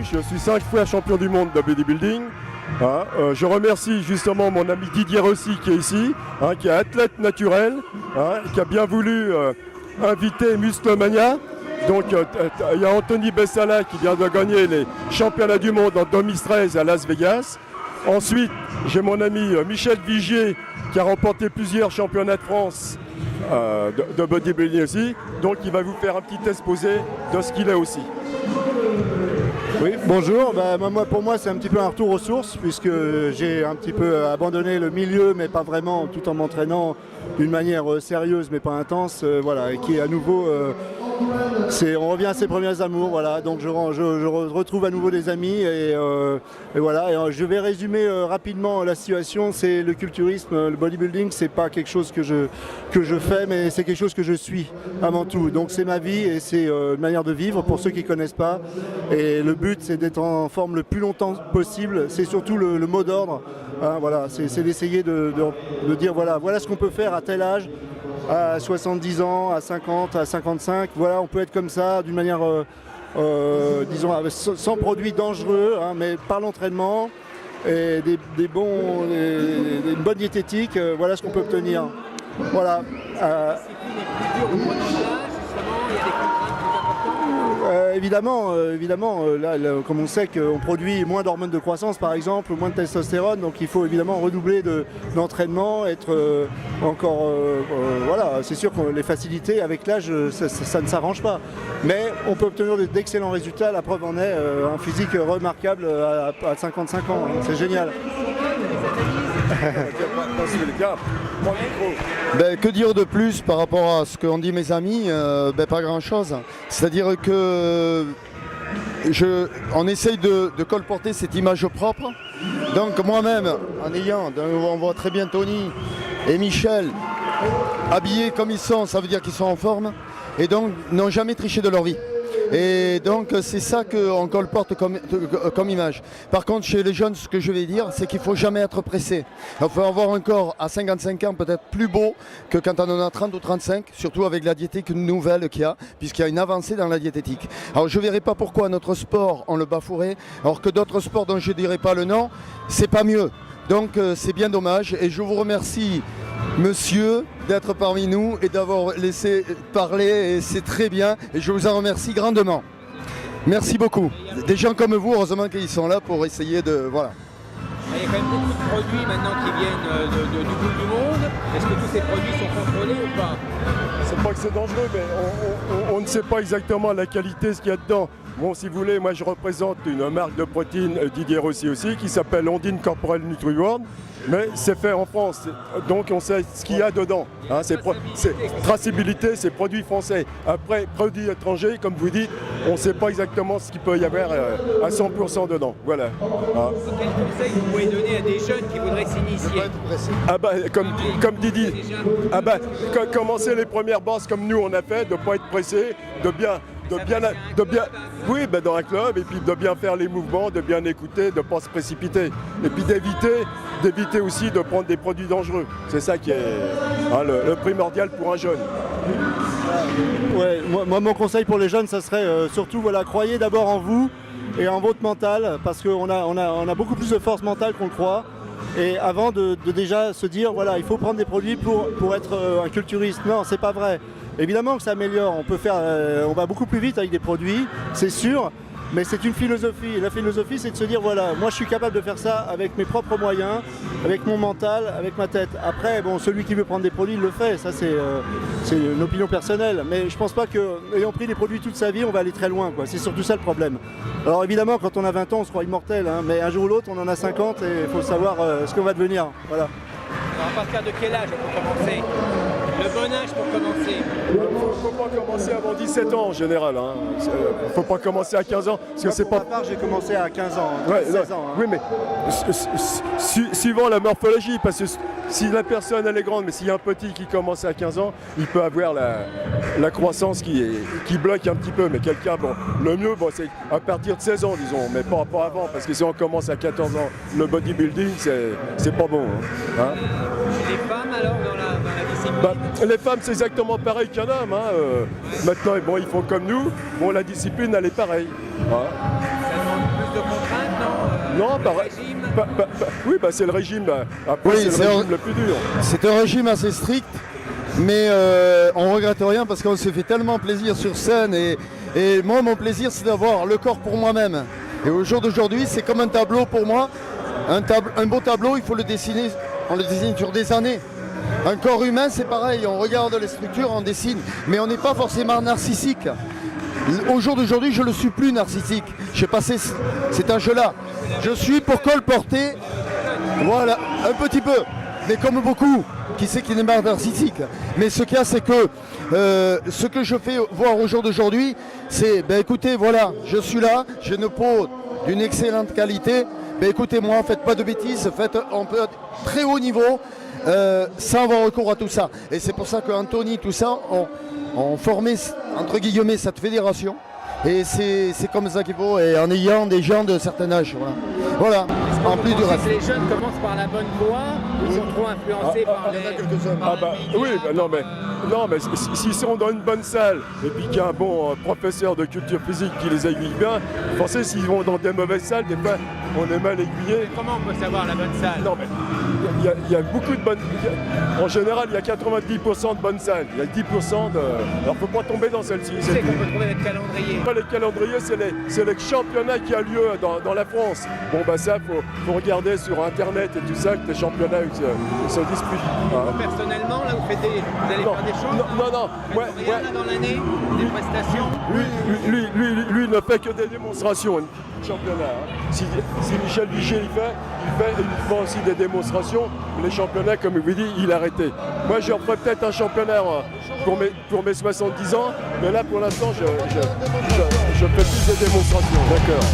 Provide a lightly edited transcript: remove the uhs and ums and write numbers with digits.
je suis 5 fois champion du monde de bodybuilding. Hein, je remercie justement mon ami Didier Rossi qui est ici, hein, qui est athlète naturel, hein, qui a bien voulu inviter Musclemania. Donc il y a Anthony Bessala qui vient de gagner les championnats du monde en 2013 à Las Vegas. Ensuite, j'ai mon ami Michel Vigier qui a remporté plusieurs championnats de France de bodybuilding aussi. Donc il va vous faire un petit exposé de ce qu'il est aussi. Oui, bonjour. Pour moi, c'est un petit peu un retour aux sources puisque j'ai un petit peu abandonné le milieu, mais pas vraiment, tout en m'entraînant d'une manière sérieuse, mais pas intense, voilà, et qui est à nouveau, on revient à ses premiers amours, voilà. Donc je retrouve à nouveau des amis et voilà. Et je vais résumer rapidement la situation. C'est le culturisme, le bodybuilding, c'est pas quelque chose que je fais, mais c'est quelque chose que je suis avant tout. Donc c'est ma vie et c'est une manière de vivre pour ceux qui connaissent pas. Et le but, c'est d'être en forme le plus longtemps possible. C'est surtout le mot d'ordre. Hein, voilà, c'est d'essayer de dire voilà ce qu'on peut faire à tel âge, à 70 ans, à 50, à 55. Voilà, on peut être comme ça d'une manière, disons, sans produits dangereux, hein, mais par l'entraînement et une bonne diététique. Voilà ce qu'on peut obtenir. Voilà. Évidemment, là, comme on sait qu'on produit moins d'hormones de croissance par exemple, moins de testostérone, donc il faut évidemment redoubler d'entraînement, être encore... voilà, c'est sûr que les facilités avec l'âge, ça ne s'arrange pas. Mais on peut obtenir d'excellents résultats, la preuve en est un physique remarquable à 55 ans, hein, c'est génial. Que dire de plus par rapport à ce qu'ont dit mes amis? Pas grand chose. C'est-à-dire que on essaye de colporter cette image propre. Donc moi-même, on voit très bien Tony et Michel habillés comme ils sont, ça veut dire qu'ils sont en forme et donc n'ont jamais triché de leur vie. Et donc c'est ça qu'on colporte comme image. Par contre chez les jeunes, ce que je vais dire, c'est qu'il ne faut jamais être pressé. Il faut avoir un corps à 55 ans peut-être plus beau que quand on en a 30 ou 35, surtout avec la diététique nouvelle qu'il y a, puisqu'il y a une avancée dans la diététique. Alors je ne verrai pas pourquoi notre sport on le bafouerait, alors que d'autres sports dont je ne dirai pas le nom, c'est pas mieux. Donc c'est bien dommage et je vous remercie monsieur d'être parmi nous et d'avoir laissé parler, et c'est très bien et je vous en remercie grandement. Merci beaucoup. Des gens comme vous, heureusement qu'ils sont là pour essayer de... Voilà. Il y a quand même beaucoup de produits maintenant qui viennent du bout du monde. Est-ce que tous ces produits sont contrôlés ou pas? C'est pas que c'est dangereux, mais on ne sait pas exactement la qualité, ce qu'il y a dedans. Bon, si vous voulez, moi je représente une marque de protéines, Didier Rossi aussi, qui s'appelle Ondine Corporel NutriWorld, mais c'est fait en France, donc on sait ce qu'il y a dedans. Hein, c'est traçabilité, c'est produits français. Après, produits étrangers, comme vous dites, on ne sait pas exactement ce qu'il peut y avoir à 100% dedans. Voilà. Hein. Quel conseil vous pouvez donner à des jeunes qui voudraient s'initier? Comme Didi, commencer les premières bases comme nous on a fait, de ne pas être pressé, de bien, oui, dans un club, et puis de bien faire les mouvements, de bien écouter, de ne pas se précipiter. Et puis d'éviter aussi de prendre des produits dangereux. C'est ça qui est le primordial pour un jeune. Ouais, moi, mon conseil pour les jeunes, ça serait surtout, croyez d'abord en vous et en votre mental, parce qu'on a beaucoup plus de force mentale qu'on le croit. Et avant de déjà se dire, il faut prendre des produits pour être un culturiste. Non, c'est pas vrai. Évidemment que ça améliore, on va beaucoup plus vite avec des produits, c'est sûr, mais c'est une philosophie. Et la philosophie, c'est de se dire, moi je suis capable de faire ça avec mes propres moyens, avec mon mental, avec ma tête. Après, celui qui veut prendre des produits, il le fait, ça c'est une opinion personnelle. Mais je pense pas qu'ayant pris des produits toute sa vie, on va aller très loin, quoi. C'est surtout ça le problème. Alors évidemment, quand on a 20 ans, on se croit immortel, hein, mais un jour ou l'autre, on en a 50 et il faut savoir ce qu'on va devenir. Voilà. Alors à partir de quel âge on peut commencer? Le bon âge pour commencer? Il ne faut pas commencer avant 17 ans en général. Il ne faut pas commencer à 15 ans. Parce que c'est pas... Pour ma part, j'ai commencé à 15 ans, 16 ans. Hein. Oui, mais suivant la morphologie, parce que si la personne elle est grande, mais s'il y a un petit qui commence à 15 ans, il peut avoir la croissance qui bloque un petit peu. Mais quelqu'un, le mieux, c'est à partir de 16 ans, disons, mais pas avant, parce que si on commence à 14 ans, le bodybuilding, c'est pas bon. Hein. Les femmes alors dans la discipline? Les femmes, c'est exactement pareil qu'un homme. Maintenant, ils font comme nous. La discipline, elle est pareille. Ça demande Non, régime. oui, c'est le régime. Après, Oui, c'est c'est le régime le plus dur. C'est un régime assez strict, mais on regrette rien parce qu'on se fait tellement plaisir sur scène et moi mon plaisir c'est d'avoir le corps pour moi-même. Et au jour d'aujourd'hui c'est comme un tableau pour moi, un beau tableau il faut le dessiner, on le dessine sur des années. Un corps humain c'est pareil, on regarde les structures, on dessine, mais on n'est pas forcément narcissique. Au jour d'aujourd'hui je ne suis plus narcissique, j'ai passé cet âge-là. Je suis pour colporter, voilà, un petit peu. Mais comme beaucoup, qui sait qu'il n'est pas narcissique. Mais ce qu'il y a, c'est que ce que je fais voir au jour d'aujourd'hui, c'est, ben écoutez, voilà, je suis là, j'ai une peau d'une excellente qualité. Ben écoutez-moi, faites pas de bêtises, faites un peu très haut niveau, sans avoir recours à tout ça. Et c'est pour ça qu'Anthony, tout ça, ont formé, entre guillemets, cette fédération. Et c'est comme ça qu'il faut, et en ayant des gens de certain âge. Voilà. En plus du reste. Les jeunes commencent par la bonne voie, ils sont trop influencés par les. Oui, non, mais s'ils sont dans une bonne salle et puis qu'il y a un bon professeur de culture physique qui les aiguille bien, pensez s'ils vont dans des mauvaises salles, des fois on est mal aiguillé. Comment on peut savoir la bonne salle? Non, mais il y a beaucoup de bonnes. En général, il y a 90% de bonnes salles. Il y a 10% de. Alors, faut pas tomber dans celle-ci. Tu sais qu'on peut trouver notre calendrier. Les calendriers, c'est les championnats qui a lieu dans la France. Bon, bah ça, faut regarder sur Internet et tout ça, que les championnats ils se disputent. Personnellement, là, vous allez faire des choses? Non. Ouais. Là, dans l'année, des prestations? Lui, il ne fait que des démonstrations. Championnat. Si Michel Vichet il fait aussi des démonstrations. Les championnats, comme il vous dit, il a arrêté. Moi, j'en ferai peut-être un championnat pour mes 70 ans, mais là, pour l'instant, je fais plus de démonstrations. D'accord.